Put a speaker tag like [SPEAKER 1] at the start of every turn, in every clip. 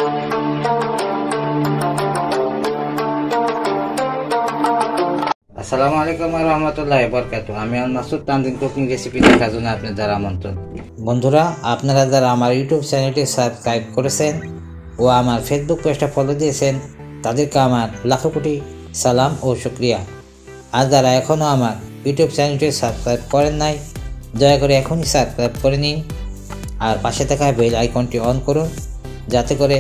[SPEAKER 1] আসসালামু আলাইকুম ওয়া রাহমাতুল্লাহি ওয়া বারাকাতুহু। আমি আল মাসুদ তানজিম কুকিং রেসিপি দেখার জন্য আপনাদের আমন্ত্রণ। বন্ধুরা, আপনারা যারা আমার ইউটিউব চ্যানেলটি সাবস্ক্রাইব করেছেন ও আমার ফেসবুক পেজটা ফলো দিয়েছেন তাদেরকে আমার লাখো কোটি সালাম ও শুকরিয়া। আর যারা এখনও আমার ইউটিউব চ্যানেলটি সাবস্ক্রাইব করেন নাই, দয়া করে এখনই সাবস্ক্রাইব করে নিন আর পাশে থাকা বেল আইকনটি অন করুন, যাতে করে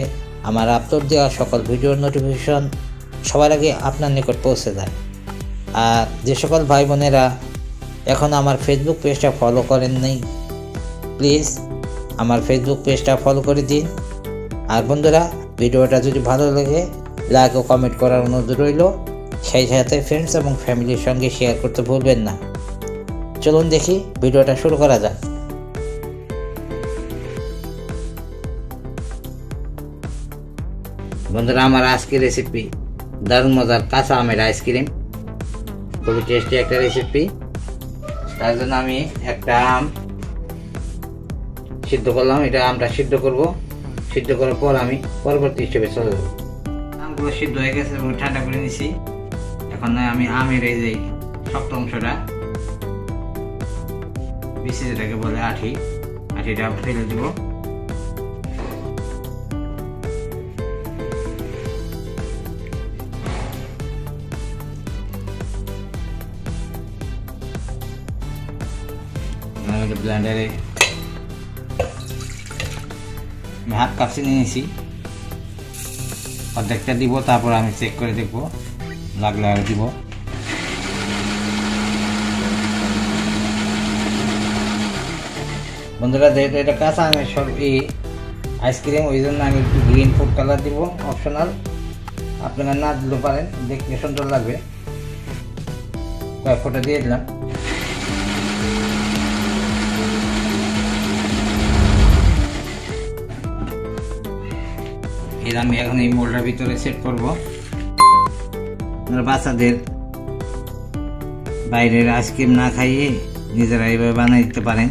[SPEAKER 1] আমার আপলোড দেওয়া সকল ভিডিওর নোটিফিকেশন সবার আগে আপনার নিকট পৌঁছে যায়। আর যে সকল ভাই বোনেরা এখন আমার ফেসবুক পেজটা ফলো করেন নাই, প্লিজ আমার ফেসবুক পেজটা ফলো করে দিন। আর বন্ধুরা, ভিডিওটা যদি ভালো লাগে লাইক ও কমেন্ট করার অনুরোধ রইল, সেই সাথে ফ্রেন্ডস এবং ফ্যামিলির সঙ্গে শেয়ার করতে ভুলবেন না। চলুন দেখি ভিডিওটা শুরু করা যাক। বন্ধুরা, আমার আজকের রেসিপি দারুণ মজার কাঁচা আমের আইসক্রিম। খুবই টেস্টি একটা রেসিপি। তার জন্য আমি একটা আম সিদ্ধ করলাম। এটা আমটা সিদ্ধ করব। সিদ্ধ করার পর আমি পরবর্তী স্টেপে চলে যাব। আমগুলো সিদ্ধ হয়ে গেছে এবং ঠান্ডা করে নিছি। এখন আমি আমের এই যে শক্ত অংশটা, বিচি যেটাকে বলে আঠিটা ফেলে দিব। ব্লেন্ডারে আমি হাফ কাপ চিনি নিয়েছি, অর্ধেকটা দিব, তারপর আমি চেক করে দেখব, লাগলে আর দিব। বন্ধুরা, যেহেতু এটা কাঁচা আমের সব এই আইসক্রিম, ওই জন্য আমি একটু গ্রিন ফুড কালার দিব, অপশনাল, আপনারা না দিতে পারেন, দেখতে সুন্দর লাগবে। কয়েক ফোঁটা দিয়ে দিলাম। এর আমি এখন এই মোল্ডের ভিতরে সেট করব। বাচ্চাদের বাইরের আইসক্রিম না খাইয়ে নিজেরা এইভাবে বানিয়ে দিতে পারেন।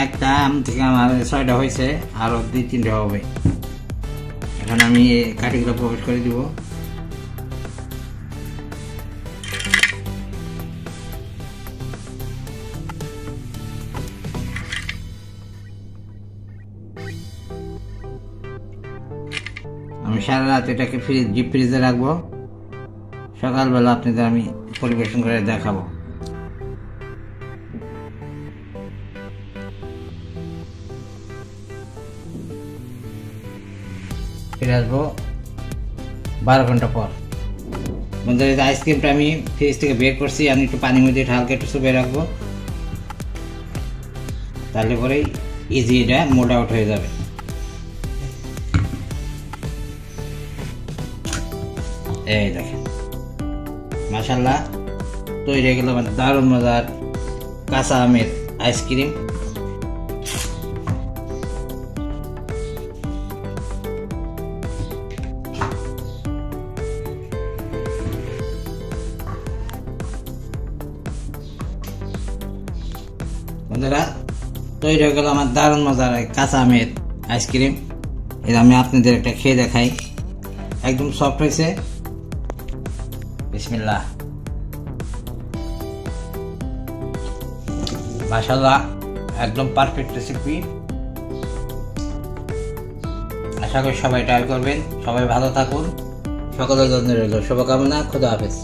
[SPEAKER 1] একটা আম থেকে আমার 6টা হয়েছে, আরো 2-3টা হবে। এখন আমি কাঠিগুলো প্রবেশ করে দিব। আমি সারা রাত এটাকে ডিপ ফ্রিজে রাখবো। সকালবেলা আপনাদের আমি পরিবেশন করে দেখাবো। ফিরে আসবো 12 ঘন্টা পর। বন্ধুরা, এই আইসক্রিমটা আমি ফ্রিজ থেকে বের করছি। আমি একটু পানির মধ্যে হালকা একটু চুপে রাখবো, তাহলে পরেই ইজি এটা মোল্ড আউট হয়ে যাবে। এই দেখেন, মাশাআল্লাহ তৈরি হয়ে গেল মানে দারুণ মজার কাঁচা আমের আইসক্রিম। বন্ধুরা, তৈরি হয়ে গেল আমার দারুণ মজার কাঁচা আমের আইসক্রিম। এটা আমি আপনাদের একটা খেয়ে দেখাই। একদম সফট হয়েছে। বিসমিল্লাহ। মাশাআল্লাহ, একদম পারফেক্ট রেসিপি। আশা করি সবাই ট্রাই করবেন। সবাই ভালো থাকুন। সকলের জন্য রইল শুভকামনা। খোদা হাফেজ।